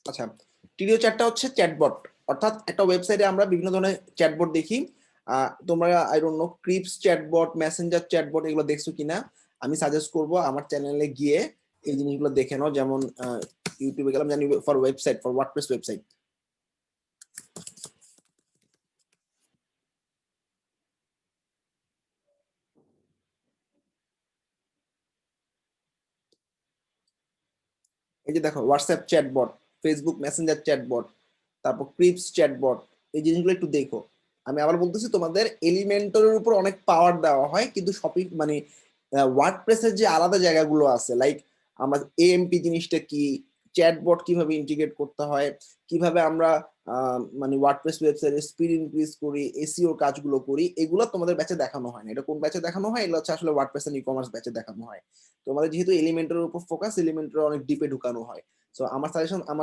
আচ্ছা, টিডিও চ্যাটটা হচ্ছে চ্যাটবট, অর্থাৎ একটা ওয়েবসাইটে আমরা বিভিন্ন ধরনের চ্যাটবট দেখি। তোমরা আই ডোন্ট নো ক্রিপস চ্যাটবট, মেসেঞ্জার চ্যাটবট এগুলো দেখছো কিনা। আমি সাজেস্ট করব আমার চ্যানেলে গিয়ে এই জিনিসগুলো দেখে নাও। যেমন ইউটিউবে গেলাম, জানি for website, for WordPress website. এই যে দেখো WhatsApp chatbot, Facebook Messenger chatbot, তারপর ক্রিপস চ্যাটবট, এই জিনিসগুলো একটু দেখো। আমি আবার বলতেছি, তোমাদের এলিমেন্টরের উপর অনেক পাওয়ার দেওয়া হয়, কিন্তু শপিং মানে ওয়ার্ডপ্রেসের যে আলাদা জায়গাগুলো আছে, লাইক আমরা এএমপি জিনিসটা কি, চ্যাটবট কিভাবে ইন্টিগ্রেট করতে হয়, কিভাবে আমরা মানে ওয়ার্ডপ্রেস ওয়েবসাইটের স্পিড ইনক্রিজ করি, এসইও কাজগুলো করি, এগুলো তোমাদের ব্যাচে দেখানো হয় না। এটা কোন ব্যাচে দেখানো হয়? এগুলো হচ্ছে আসলে ওয়ার্ডপ্রেস এন্ড ই কমার্স ব্যাচে দেখানো হয়। তোমাদের যেহেতু এলিমেন্টের উপর ফোকাস, এলিমেন্টের অনেক ডিপে ঢুকানো হয়। সো আমার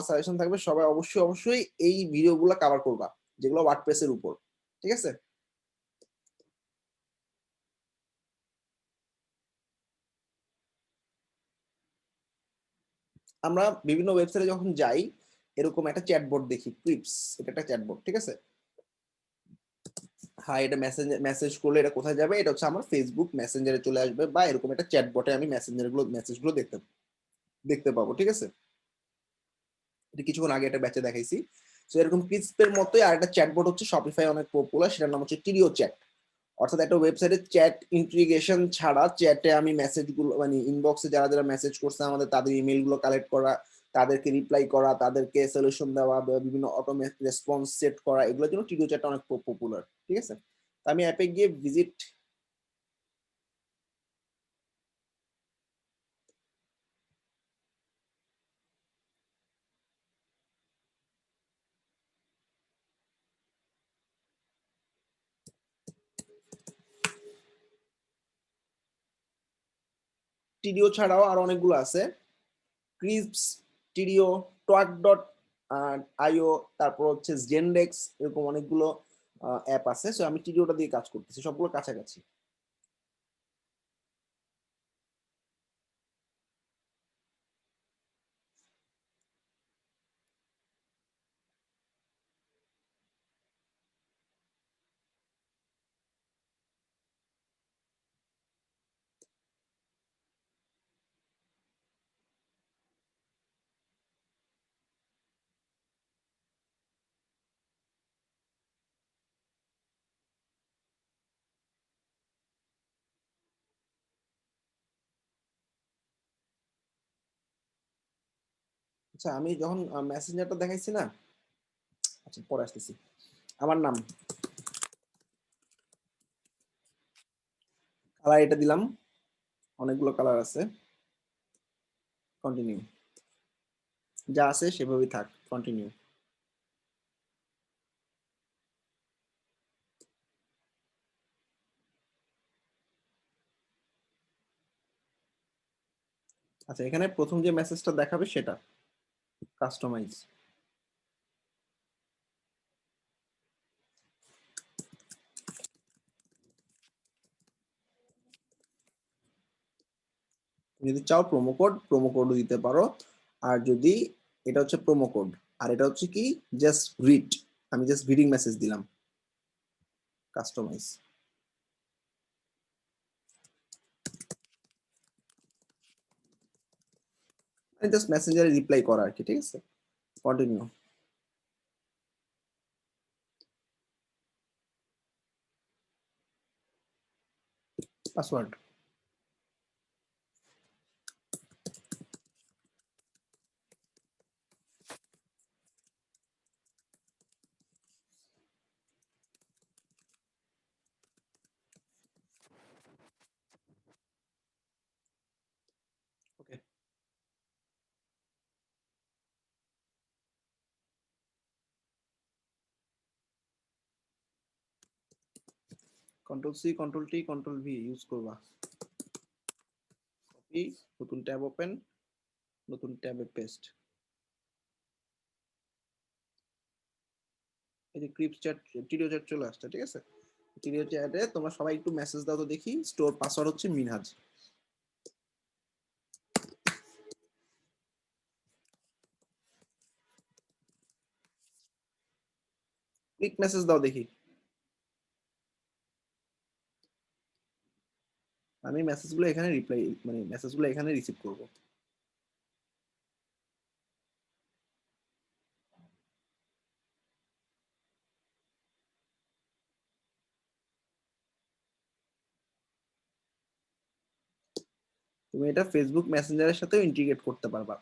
সাজেশন থাকবে, সবাই অবশ্যই অবশ্যই এই ভিডিওগুলো কভার করবা, যেগুলো ওয়ার্ডপ্রেস এর উপর। ঠিক আছে? আমরা বিভিন্ন ওয়েবসাইটে যখন যাই, এরকম একটা চ্যাটবট দেখি, ক্রিপস, এটা একটা চ্যাটবট। ঠিক আছে? হ্যাঁ, এটা মেসেজ করলে এটা কোথায় যাবে? এটা হচ্ছে আমার ফেসবুক মেসেঞ্জারে চলে আসবে, বা এরকম একটা চ্যাটবটে আমি মেসেজগুলো দেখতে দেখতে পাবো। ঠিক আছে? এটা কিছুক্ষণ আগে একটা ব্যাচে দেখাইছি। তো এরকম ক্রিসপের মতোই আর একটা চ্যাটবট হচ্ছে শপিফাই অনেক পপুলার, সেটার নাম হচ্ছে টিডিও চ্যাট। অর্থাৎ একটা ওয়েবসাইটে চ্যাট ইন্টিগ্রেশন ছাড়া, চ্যাটে আমি মেসেজগুলো মানে ইনবক্সে যারা যারা মেসেজ করছে আমাদের, তাদের ইমেল গুলো কালেক্ট করা, তাদেরকে রিপ্লাই করা, তাদেরকে সলিউশন দেওয়া, বা বিভিন্ন অটোমেট রেসপন্স সেট করা, এগুলোর জন্য টিডিও চ্যাটটা অনেক পপুলার। ঠিক আছে? তো আমি অ্যাপে গিয়ে ভিজিট, টিডিও ছাড়াও আরো অনেকগুলো আছে, ক্রিপস, টিডিও, টক ডট আইও, তারপর হচ্ছে জেনডেক্স, এরকম অনেকগুলো অ্যাপ আছে। সো আমি টিডিওটা দিয়ে কাজ করতেছি, সবগুলো কাছাকাছি। আচ্ছা, আমি যখন মেসেঞ্জারটা দেখাইছি না, আচ্ছা পরে আসতেছি। আমার নাম, কালার এটা দিলাম, অনেকগুলো কালার আছে। কন্টিনিউ, যা আছে সেভাবেই থাক, কন্টিনিউ। আচ্ছা, এখানে প্রথম যে মেসেজটা দেখাবে সেটা কাস্টমাইজ। যদি চাও প্রোমো কোডও দিতে পারো। আর যদি, এটা হচ্ছে প্রোমো কোড, আর এটা হচ্ছে কি, জাস্ট গ্রিট, আমি জাস্ট গ্রিটিং মেসেজ দিলাম, কাস্টমাইজ। জাস্ট মেসেঞ্জারে রিপ্লাই করা আর কি। ঠিক আছে? Continue. Password. Okay, control C, control T, control V use করবা। কপি, নতুন ট্যাব ওপেন, নতুন ট্যাবে পেস্ট। এই যে ক্রিপ চ্যাট, টিডিও চ্যাট চলে আসছে। ঠিক আছে? টিডিও চ্যাটে তোমরা সবাই একটু মেসেজ দাও তো দেখি। স্টোর পাসওয়ার্ড হচ্ছে মিনহাজ। কুইক মেসেজ দাও দেখি। আমি মেসেজগুলো এখানে রিপ্লাই মানে মেসেজগুলো এখানে রিসিভ করব। তুমি এটা ফেসবুক মেসেঞ্জারের সাথেও ইন্টিগ্রেট করতে পারবা,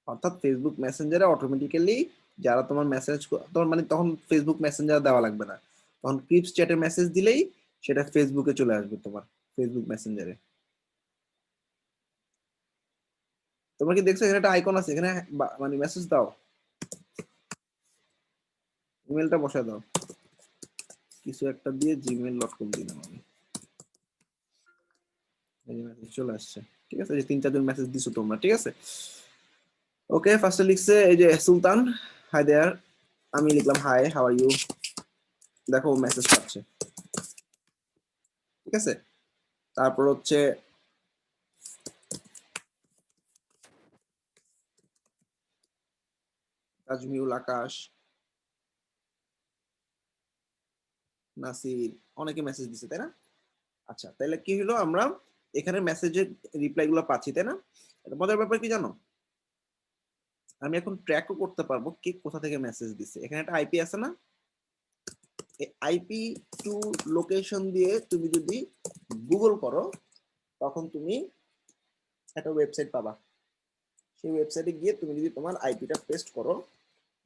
অর্থাৎ ফেসবুক মেসেঞ্জারে অটোমেটিক্যালি যারা তোমার মেসেজ, তোমার মানে তখন ফেসবুক মেসেঞ্জার দেওয়া লাগবে না, তখন ক্রিপস চ্যাটে মেসেজ দিলেই সেটা ফেসবুকে চলে আসবে তোমার ফেসবুক মেসেঞ্জারে। তোমরা কি দেখছো এখানে একটা আইকন আছে, এখানে মানে মেসেজ দাও, ইমেলটা বসায় দাও, কিছু একটা দিয়ে gmail.com দিলাম আমি, এই যে মেসেজ চলে আসছে। ঠিক আছে, যে 3-4 জন মেসেজ দিছো তোমরা, ঠিক আছে। ওকে, ফার্স্টে লিখছে এই যে সুলতান, হাই দেয়ার, আমি লিখলাম হাই, হাউ আর ইউ, দেখো মেসেজ পাচ্ছে। ঠিক আছে, তারপর হচ্ছে তাজমিউল, আকাশ, নাসির, অনেকে মেসেজ দিছে তাই না? আচ্ছা, তাহলে কি হলো, আমরা এখানে মেসেজের রিপ্লাই গুলো পাচ্ছি তাই না? মজার ব্যাপার কি জানো, আমি এখন ট্র্যাকও করতে পারবো কে কোথা থেকে মেসেজ দিছে। এখানে একটা আইপি আছে না, আইপি টু লোকেশন দিয়ে তুমি যদি গুগল করো তখন তুমি একটা ওয়েবসাইট পাবা। সেই ওয়েবসাইটে গিয়ে তুমি যদি তোমার আইপিটা পেস্ট করো,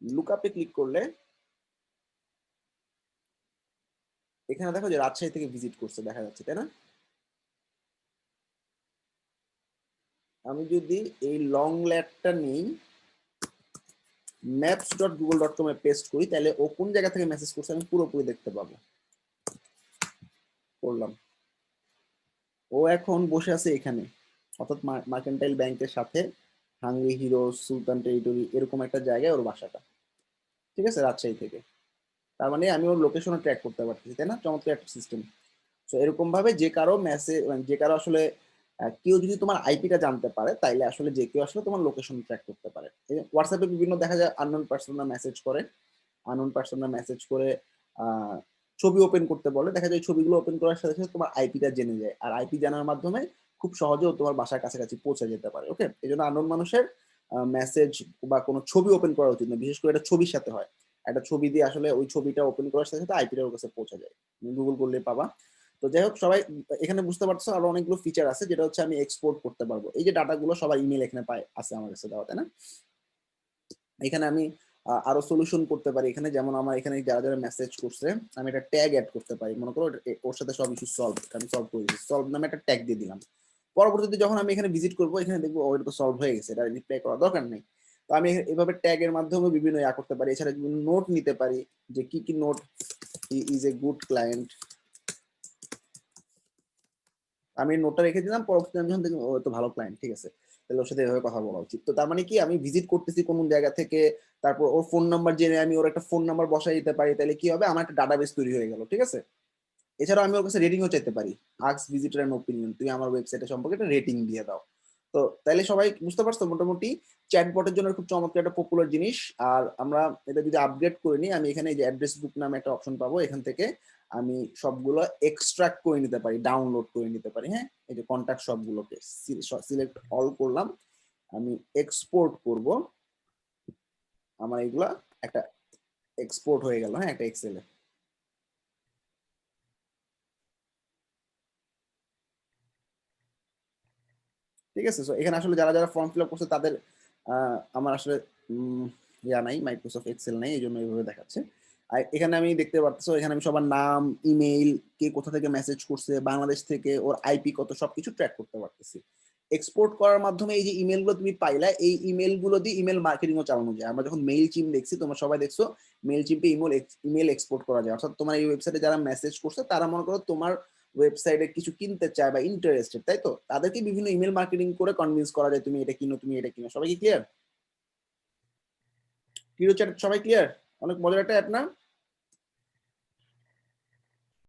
লুকআপে ক্লিক করলে এখানে দেখো যে রাজশাহী থেকে ভিজিট করছে দেখা যাচ্ছে তাই না? আমি যদি এই লং লেটারটা নিই, maps.google.com এ পেস্ট করি, তাহলে ও কোন জায়গা থেকে মেসেজ করছে আমি পুরোপুরি দেখতে পাবো। করলাম, ও এখন বসে আছে এখানে, অর্থাৎ মার্কেন্টাইল ব্যাংকের সাথে হাংরি হিরো সুলতান টেরিটরি এরকম একটা জায়গায় ওর বাসাটা। ঠিক আছে, রাজশাহী থেকে। তার মানে আমি ওর লোকেশনও ট্র্যাক করতে পারতেছি তাই না? চমৎকার একটা সিস্টেম। তো এরকম ভাবে যে কারো মেসেজ, যে কারো আসলে কেউ যদি তোমার আইপিটা জানতে পারে তাইলে আসলে যে কেউ আসলে তোমার লোকেশন ট্র্যাক করতে পারে। হোয়াটসঅ্যাপে বিভিন্ন দেখা যায় আননোন পার্সনরা মেসেজ করে, আননোন পার্সনরা মেসেজ করে ছবি ওপেন করতে বলে, দেখা যায় ছবিগুলো ওপেন করার সাথে সাথে তোমার আইপিটা জেনে যায়, আর আইপি জানার মাধ্যমে খুব সহজেও তোমার বাসার কাছাকাছি পৌঁছে যেতে পারে। ওকে, এই জন্য আননোন মানুষের মেসেজ বা কোনো ছবি ওপেন করা উচিত না, বিশেষ করে এটা ছবির সাথে হয়। একটা ছবি দিয়ে আসলে ওই ছবিটা ওপেন করার সাথে সাথে আইপিটা ওর কাছে পৌঁছে যায়, গুগল করলে পাবা। তো যাই হোক, সবাই এখানে বুঝতে পারছো আরো অনেকগুলো ফিচার আছে, যেটা হচ্ছে আমি এক্সপোর্ট করতে পারবো। এই যে ডাটাগুলো সবার ইমেল এখানে পায় আছে আমার কাছে দেওয়া তাই না? এখানে আমি আরো সলিউশন করতে পারি এখানে, যেমন আমার এখানে যারা যারা মেসেজ করছে আমি একটা ট্যাগ অ্যাড করতে পারি, মনে করো ওর সাথে সব ইস্যু সলভ, আমি সলভ করে দিচ্ছি, সলভ নামে একটা ট্যাগ দিয়ে দিলাম। পরবর্তীতে যখন আমি এখানে ভিজিট করবো এখানে দেখবো ওটা তো সলভ হয়ে গেছে, এটা রিপ্লাই করার দরকার নেই। তো আমি এভাবে ট্যাগের মাধ্যমে বিভিন্ন ইয়া করতে পারি। এছাড়া বিভিন্ন নোট নিতে পারি, যে কি কি note, is a good client, আমি নোটটা রেখে দিলাম, পরবর্তীতে আমি যখন দেখি ও তো ভালো ক্লায়েন্ট, ঠিক আছে, তাহলে ওর সাথে এভাবে কথা বলা উচিত। তো তার মানে কি, আমি ভিজিট করতেছি কোন জায়গা থেকে, তারপর ওর ফোন নাম্বার জেনে আমি ওর একটা ফোন নাম্বার বসাই দিতে পারি, তাহলে কি হবে, আমার একটা ডাটাবেস তৈরি হয়ে গেল। ঠিক আছে, এছাড়াও আমি ওর কাছে রেটিংও চাইতে পারি, আস্ক ভিজিটর এন্ড ওপিনিয়ন, তুই আমার ওয়েবসাইটের সম্পর্কে একটা রেটিং দিয়ে দাও। তো তাইলে সবাই বুঝতে পারছো মোটামুটি চ্যাটবটের জন্য খুব চমৎকার একটা পপুলার জিনিস। আর আমরা এটা যদি আপগ্রেড করে নিই, আমি এখানে এই যে অ্যাড্রেস বুক নামে একটা অপশন পাবো, এখান থেকে আমি সবগুলো এক্সট্রাক্ট করে নিতে পারি, ডাউনলোড করে নিতে পারি। হ্যাঁ, এই যে কন্ট্যাক্ট সবগুলোকে সিলেক্ট অল করলাম, আমি এক্সপোর্ট করব, আমার এগুলা একটা এক্সপোর্ট হয়ে গেল, হ্যাঁ, একটা এক্সেলে। ঠিক আছে, সো এখানে আসলে যারা যারা ফর্ম ফিল আপ করছে তাদের আমার আসলে ইয়া নাই, মাইক্রোসফট এক্সেল নাই, এই জন্য এইভাবে দেখাচ্ছে। আর এখানে আমি দেখতে পাচ্ছি, এখানে আমি সবার নাম, ইমেইল, কে কোথা থেকে মেসেজ করছে, বাংলাদেশ থেকে, ওর আইপি কত, সবকিছু ট্র্যাক করতে পারতেছি। এক্সপোর্ট করার মাধ্যমে এই যে ইমেল গুলো তুমি পাইলা, এই ইমেল গুলো দিয়ে ইমেল মার্কেটিং ও চালানো যায়। আমরা যখন মেইল চিম দেখছি, তোমরা সবাই দেখছো মেইল চিম্পে ইমেল এক্সপোর্ট করা যায়, অর্থাৎ তোমার এই ওয়েবসাইটে যারা মেসেজ করছে তারা মনে করো তোমার ওয়েবসাইটে কিছু কিনতে চায় বা ইন্টারেস্টেড, তাই তো তাদেরকে বিভিন্ন ইমেল মার্কেটিং করে কনভিন্স করা যায় তুমি এটা কিনো, তুমি এটা কিনো। সবাই কি ক্লিয়ার? ক্লিয়ার চ্যাট সবাই ক্লিয়ার? অনেক মজার একটা অ্যাপ না?